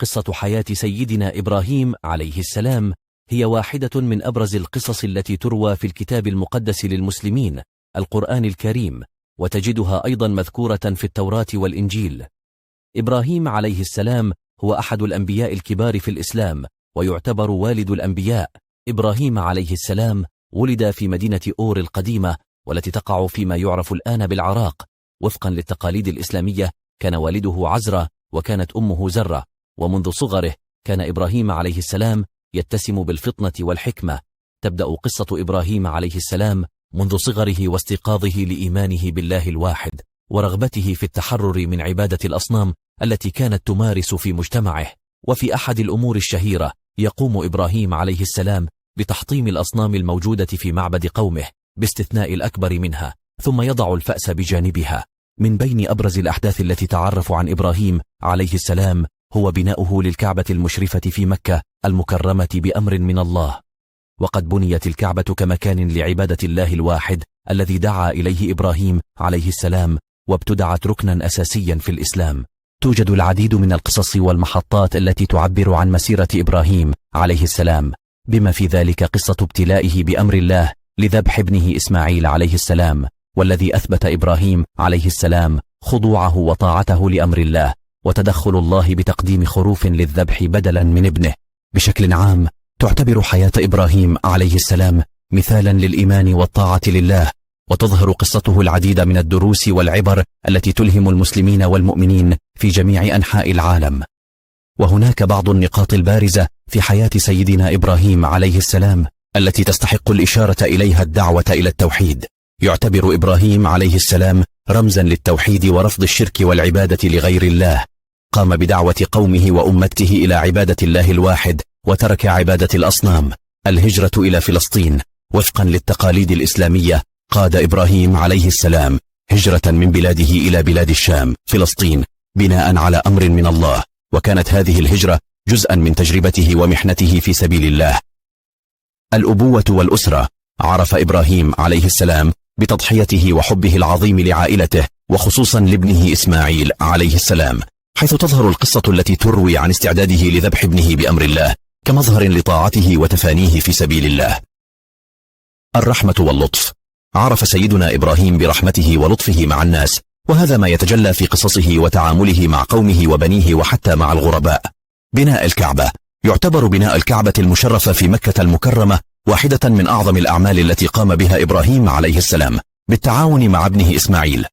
قصة حياة سيدنا إبراهيم عليه السلام هي واحدة من أبرز القصص التي تروى في الكتاب المقدس للمسلمين القرآن الكريم، وتجدها أيضا مذكورة في التوراة والإنجيل. إبراهيم عليه السلام هو أحد الأنبياء الكبار في الإسلام، ويعتبر والد الأنبياء. إبراهيم عليه السلام ولد في مدينة أور القديمة، والتي تقع فيما يعرف الآن بالعراق. وفقا للتقاليد الإسلامية كان والده عزرة وكانت أمه زرة، ومنذ صغره كان إبراهيم عليه السلام يتسم بالفطنة والحكمة. تبدأ قصة إبراهيم عليه السلام منذ صغره واستيقاظه لإيمانه بالله الواحد، ورغبته في التحرر من عبادة الأصنام التي كانت تمارس في مجتمعه. وفي أحد الأمور الشهيرة يقوم إبراهيم عليه السلام بتحطيم الأصنام الموجودة في معبد قومه باستثناء الأكبر منها، ثم يضع الفأس بجانبها. من بين أبرز الأحداث التي تعرف عن إبراهيم عليه السلام هو بناؤه للكعبة المشرفة في مكة المكرمة بأمر من الله. وقد بنيت الكعبة كمكان لعبادة الله الواحد الذي دعا إليه إبراهيم عليه السلام، وابتدعت ركنا أساسيا في الإسلام. توجد العديد من القصص والمحطات التي تعبر عن مسيرة إبراهيم عليه السلام، بما في ذلك قصة ابتلائه بأمر الله لذبح ابنه إسماعيل عليه السلام، والذي أثبت إبراهيم عليه السلام خضوعه وطاعته لأمر الله، وتدخل الله بتقديم خروف للذبح بدلا من ابنه. بشكل عام تعتبر حياة إبراهيم عليه السلام مثالا للإيمان والطاعة لله، وتظهر قصته العديد من الدروس والعبر التي تلهم المسلمين والمؤمنين في جميع أنحاء العالم. وهناك بعض النقاط البارزة في حياة سيدنا إبراهيم عليه السلام التي تستحق الإشارة إليها الدعوة إلى التوحيد. يعتبر إبراهيم عليه السلام رمزا للتوحيد ورفض الشرك والعبادة لغير الله. قام بدعوة قومه وأمته إلى عبادة الله الواحد، وترك عبادة الأصنام. الهجرة إلى فلسطين وفقا للتقاليد الإسلامية، قاد إبراهيم عليه السلام هجرة من بلاده إلى بلاد الشام فلسطين بناء على أمر من الله، وكانت هذه الهجرة جزءا من تجربته ومحنته في سبيل الله. الأبوة والأسرة. عرف إبراهيم عليه السلام بتضحيته وحبه العظيم لعائلته، وخصوصا لابنه إسماعيل عليه السلام، حيث تظهر القصة التي تروي عن استعداده لذبح ابنه بأمر الله كمظهر لطاعته وتفانيه في سبيل الله. الرحمة واللطف. عرف سيدنا إبراهيم برحمته ولطفه مع الناس، وهذا ما يتجلى في قصصه وتعامله مع قومه وبنيه وحتى مع الغرباء. بناء الكعبة. يعتبر بناء الكعبة المشرفة في مكة المكرمة واحدة من أعظم الأعمال التي قام بها إبراهيم عليه السلام بالتعاون مع ابنه إسماعيل.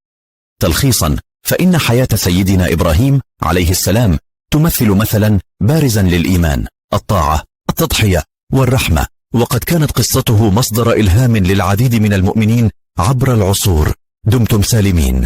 تلخيصا، فإن حياة سيدنا إبراهيم عليه السلام تمثل مثلا بارزا للإيمان، الطاعة، التضحية والرحمة، وقد كانت قصته مصدر إلهام للعديد من المؤمنين عبر العصور. دمتم سالمين.